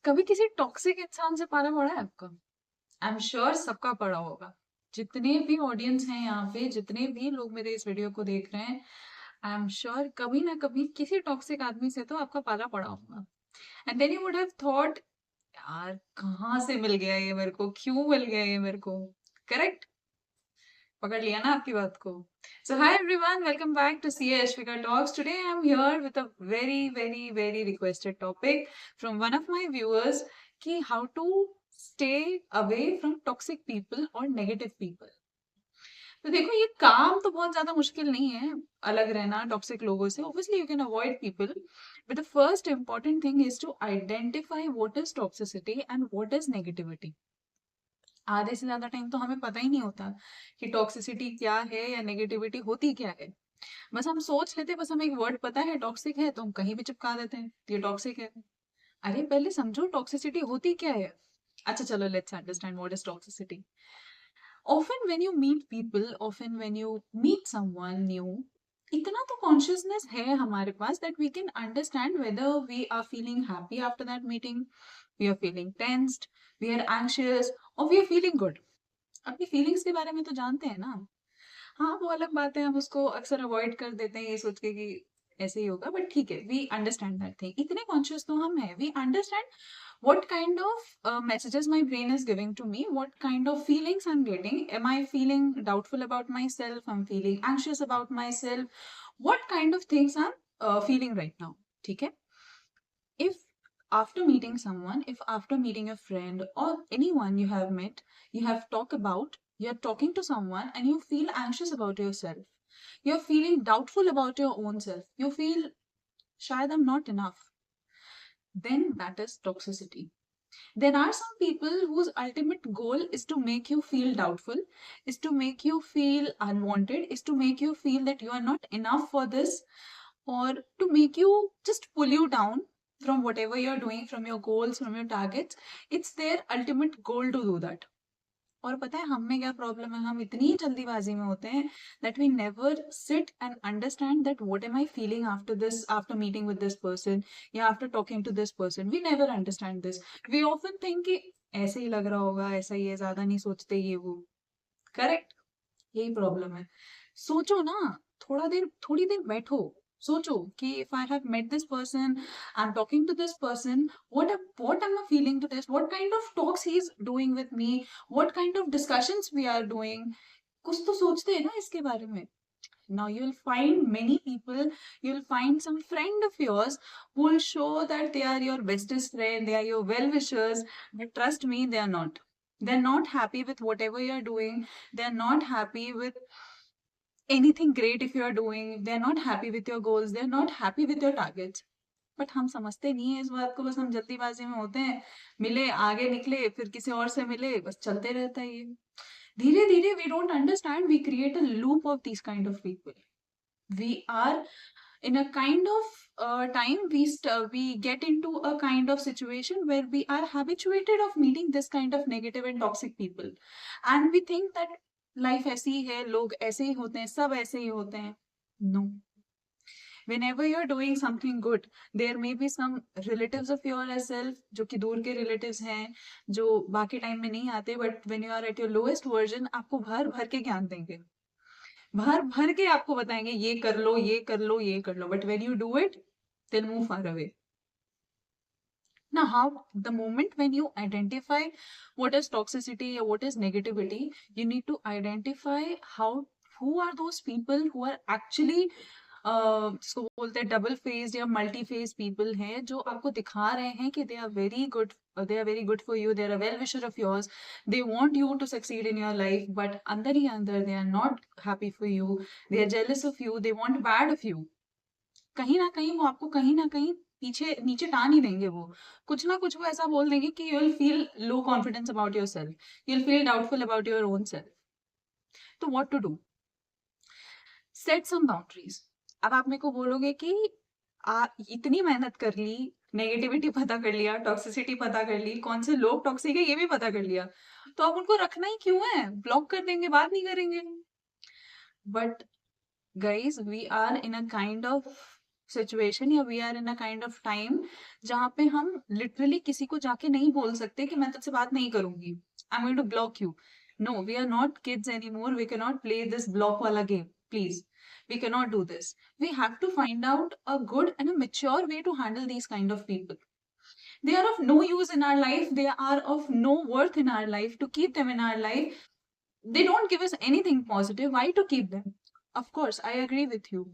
कभी किसी टॉक्सिक इंसान से पाला पड़ा है आपका? आई एम श्योर सबका पड़ा होगा। जितने भी ऑडियंस हैं यहाँ पे, जितने भी लोग मेरे इस वीडियो को देख रहे हैं, आई एम श्योर कभी ना कभी किसी टॉक्सिक आदमी से तो आपका पाला पड़ा होगा। And then you would have thought, यार कहाँ से मिल गया ये मेरे को, क्यों मिल गया ये मेरे को। करेक्ट? पकड़ लिया ना आपकी बात को। So hi everyone, welcome back to CA Ashvika talks. Today I am here with a very very very requested topic from one of my viewers कि how to stay away from toxic people और negative people. तो देखो, ये काम तो बहुत ज्यादा मुश्किल नहीं है, अलग रहना टॉक्सिक लोगों से। Obviously you can avoid people, but the first important thing is to identify what is toxicity and what is negativity. आधे से ज्यादा टाइम तो हमें पता ही नहीं होता कि टॉक्सिसिटी क्या है या नेगेटिविटी होती क्या है। बस हम सोच लेते, बस हमें एक वर्ड पता है टॉक्सिक है तो हम कहीं भी चिपका देते हैं ये टॉक्सिक है। अरे पहले समझो टॉक्सिसिटी होती क्या है। अच्छा चलो, let's understand what is toxicity. Often when you meet people, often when you meet someone new, इतना तो कॉन्शियसनेस है हमारे पास that we can understand whether we are feeling happy after that meeting, we are feeling tensed, we are anxious, और we are feeling good. अपनी feelings के बारे में तो जानते हैं ना। हाँ, वो अलग बात है, हम उसको अक्सर अवॉइड कर देते हैं ये सोच के कि ऐसे ही होगा, बट ठीक है, वी अंडरस्टैंड दैट थिंग। इतने कॉन्शियस तो हम हैं, we understand what kind of messages my brain is giving to me, what kind of feelings I'm getting. Am I feeling doubtful about myself? I'm feeling anxious about myself. What kind of things I'm feeling right now? ठीक है? If after meeting someone, if after meeting a friend or anyone you have met, you have talked about, you're talking to someone and you feel anxious about yourself, you're feeling doubtful about your own self, you feel shayad I'm not enough, then that is toxicity. There are some people whose ultimate goal is to make you feel doubtful, is to make you feel unwanted, is to make you feel that you are not enough for this, or to make you just pull you down from whatever you're doing, from your goals, from your targets. It's their ultimate goal to do that. और पता है हम में क्या problem है, हम इतनी जल्दीबाजी में होते हैं that we never sit and understand that what am I feeling after this, after meeting with this person या after talking to this person. We never understand this. We often think कि ऐसे ही लग रहा होगा, ऐसा ही है, ज्यादा नहीं सोचते ये वो। करेक्ट? यही प्रॉब्लम है। सोचो ना, थोड़ी देर बैठो, सोचो कि if I have met this person, I am talking to this person, what am I feeling to this, what kind of talks he is doing with me, what kind of discussions we are doing. कुछ तो सोचते हैं ना इसके बारे में। Now you'll find many people, you'll find some friend of yours who will show that they are your bestest friend, they are your well wishers, but trust me, they are not. They're not happy with whatever you're doing. They're not happy with anything great if you're doing. They're not happy with your goals. They're not happy with your targets. But हम समझते नहीं है इस बात को, बस हम जल्दीबाजी में होते हैं। मिले, आगे निकले, फिर किसी और से मिले, बस चलते रहता है ये। धीरे धीरे we don't understand, we create a loop of this kind of people. We are in a kind of time, we get into a kind of situation where we are habituated of meeting this kind of negative and toxic people, and we think that life ऐसी ही है, लोग ऐसे ही होते हैं, सब ऐसे ही होते हैं। No. Whenever you're doing something good, there may be some relatives of yourself जो कि दूर के relatives हैं, जो बाकी टाइम में नहीं आते, but when you are at your lowest version आपको भर भर के ज्ञान देंगे, भर भर के आपको बताएंगे ये कर लो, ये कर लो, ये कर लो, but when you do it, they'll move far away. Now, how the moment when you identify what is toxicity or what is negativity, you need to identify how, who are those people who are actually जिसको बोलते हैं double faced या multi faced people हैं, जो आपको दिखा रहे हैं कि they are very good, they are very good for you, they are a well wisher of yours, they want you to succeed in your life, but अंदर ही अंदर they are not happy for you, they are jealous of you, they want bad of you. कहीं ना कहीं वो आपको कहीं ना कहीं पीछे नीचे टान ही देंगे। वो कुछ ना कुछ वो ऐसा बोल देंगे कि you will feel low confidence about yourself, you will feel doubtful about your own self. तो what to do? Set some boundaries. अब आप मेरे को बोलोगे कि इतनी मेहनत कर ली, नेगेटिविटी पता कर लिया, टॉक्सिसिटी पता कर ली, कौन से लोग टॉक्सिक है ये भी पता कर लिया, तो आप उनको रखना ही क्यों है? ब्लॉक कर देंगे, बात नहीं करेंगे। But guys, we are in a kind of situation या we are in a kind of time जहाँ पे हम लिटरली किसी को जाके नहीं बोल सकते कि मैं तुझसे बात नहीं करूंगी, I am going to block you. No, we are not kids any more, we can not play this block वाला game, please. We cannot do this. We have to find out a good and a mature way to handle these kind of people. They are of no use in our life. They are of no worth in our life. To keep them in our life, they don't give us anything positive. Why to keep them? Of course, I agree with you.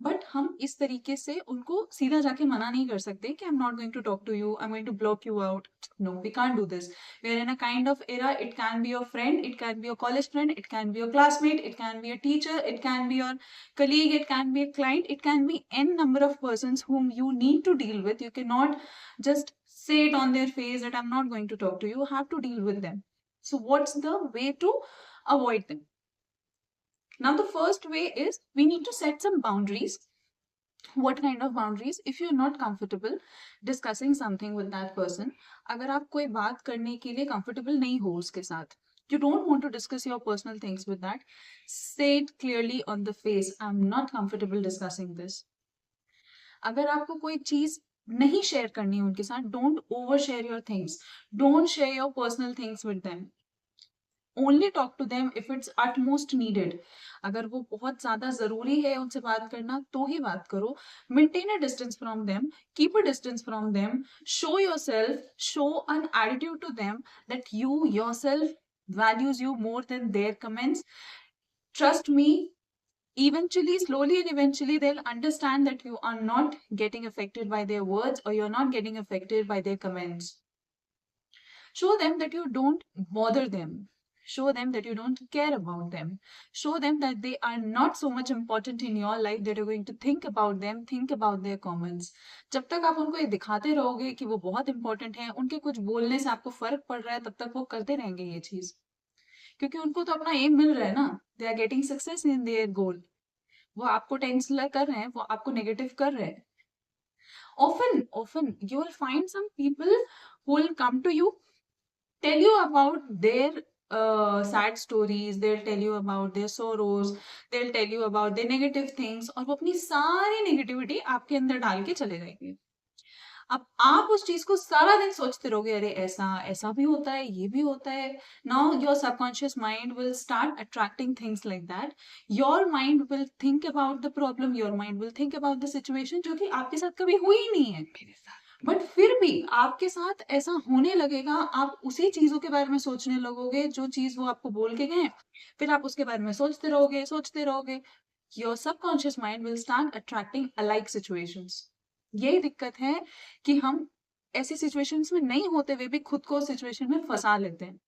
But हम इस तरीके से उनको सीधा जाके मना नहीं कर सकते कि I am not going to talk to you, I am going to block you out. No, we can't do this. We are in a kind of era. It can be your friend, it can be your college friend, it can be your classmate, it can be your teacher, it can be your colleague, it can be a client, it can be n number of persons whom you need to deal with. You cannot just say it on their face that I'm not going to talk to you. You have to deal with them. So what's the way to avoid them? Now, the first way is we need to set some boundaries. What kind of boundaries? If you're not comfortable discussing something with that person, अगर आप कोई बात करने के लिए comfortable नहीं हो उसके साथ, you don't want to discuss your personal things with that, say it clearly on the face. I'm not comfortable discussing this. अगर आपको कोई चीज नहीं शेयर करनी है उनके साथ, don't overshare your things. Don't share your personal things with them. Only talk to them if it's utmost needed. अगर वो बहुत ज्यादा जरूरी है उनसे बात करना तो ही बात करो. Maintain a distance from them, keep a distance from them. Show yourself, show an attitude to them that you yourself values you more than their comments. Trust me, eventually, slowly and eventually, they'll understand that you are not getting affected by their words or you're not getting affected by their comments. Show them that you don't bother them. Show them that you don't care about them. Show them that they are not so much important in your life that you're going to think about them, think about their comments. जब तक आप उनको ये दिखाते रहोगे कि वो बहुत इंपॉर्टेंट है, उनके कुछ बोलने से आपको फर्क पड़ रहा है, तब तक वो करते रहेंगे ये चीज. क्योंकि उनको तो अपना एम मिल रहा है ना. They are getting success in their goal. वो आपको टेंशन कर रहे हैं, वो आपको नेगेटिव कर रहे हैं. Often you will find some people who will come to you, tell you about their sad stories, they'll tell you about their sorrows, they'll tell you about their negative things, और वो अपनी सारी negativity आपके अंदर डाल के चले जाएंगे. अब आप उस चीज को सारा दिन सोचते रहोगे, अरे ऐसा ऐसा भी होता है, ये भी होता है. Now your subconscious mind will start attracting things like that. Your mind will think about the problem, your mind will think about the situation जो कि आपके साथ कभी हुई ही नहीं है मेरे साथ. बट फिर भी आपके साथ ऐसा होने लगेगा, आप उसी चीजों के बारे में सोचने लगोगे जो चीज वो आपको बोल के गए. फिर आप उसके बारे में सोचते रहोगे, सोचते रहोगे. Your subconscious mind will start attracting alike situations. यही दिक्कत है कि हम ऐसी सिचुएशंस में नहीं होते हुए भी खुद को सिचुएशन में फंसा लेते हैं.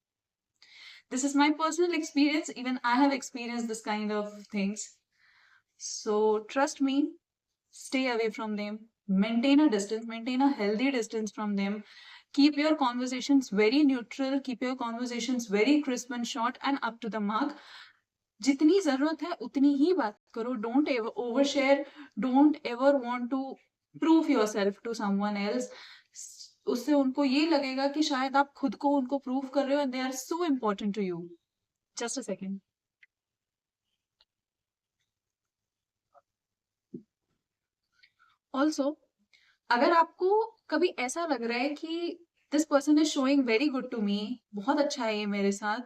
This is my personal experience. Even I have experience this kind of things. So trust me, stay away from them. Maintain a distance, maintain a healthy distance from them. Keep your conversations very neutral, keep your conversations very crisp and short and up to the mark. जितनी जरूरत है उतनी ही बात करो. Don't ever overshare. Don't ever want to prove yourself to someone else. उससे उनको ये लगेगा कि शायद आप खुद को उनको प्रूव कर रहे हो and they are so important to you. Just a second. Also अगर आपको कभी ऐसा लग रहा है कि this person is showing very good to me, बहुत अच्छा है ये मेरे साथ,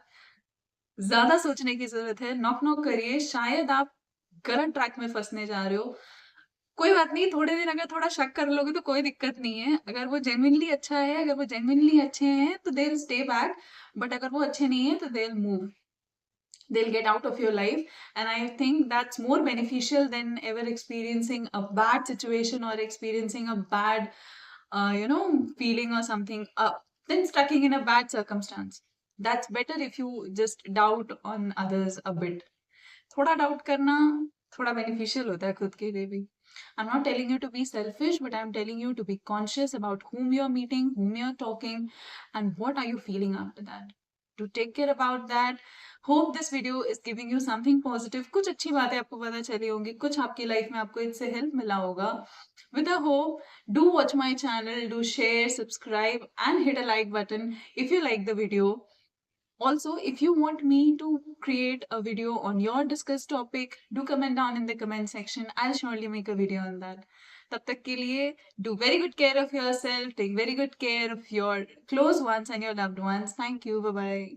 ज्यादा सोचने की जरूरत है. नॉक नॉक करिए. शायद आप गलत ट्रैक में फंसने जा रहे हो. कोई बात नहीं, थोड़े दिन अगर थोड़ा शक कर लोगे तो कोई दिक्कत नहीं है. अगर वो जेन्युइनली अच्छा है, अगर वो जेन्युइनली अच्छे हैं तो they will stay back. But अगर वो अच्छे नहीं है तो they will move. They'll get out of your life, and I think that's more beneficial than ever experiencing a bad situation or experiencing a bad feeling or something, then stucking in a bad circumstance. That's better if you just doubt on others a bit. थोड़ा doubt करना थोड़ा beneficial होता है खुद के लिए भी. I'm not telling you to be selfish, but I'm telling you to be conscious about whom you're meeting, whom you're talking, and what are you feeling after that. To take care about that. Hope this video is giving you something positive. कुछ अच्छी बातें आपको पता चली होंगी, कुछ आपकी life में आपको इससे हेल्प मिला होगा. With a hope, do watch my channel, do share, subscribe, and hit a like button if you like the video. Also, if you want me to create a video on your discussed topic, do comment down in the comment section. I'll surely make a video on that. तब तक के लिए do very good care of yourself, take very good care of your close ones and your loved ones. Thank you, bye bye.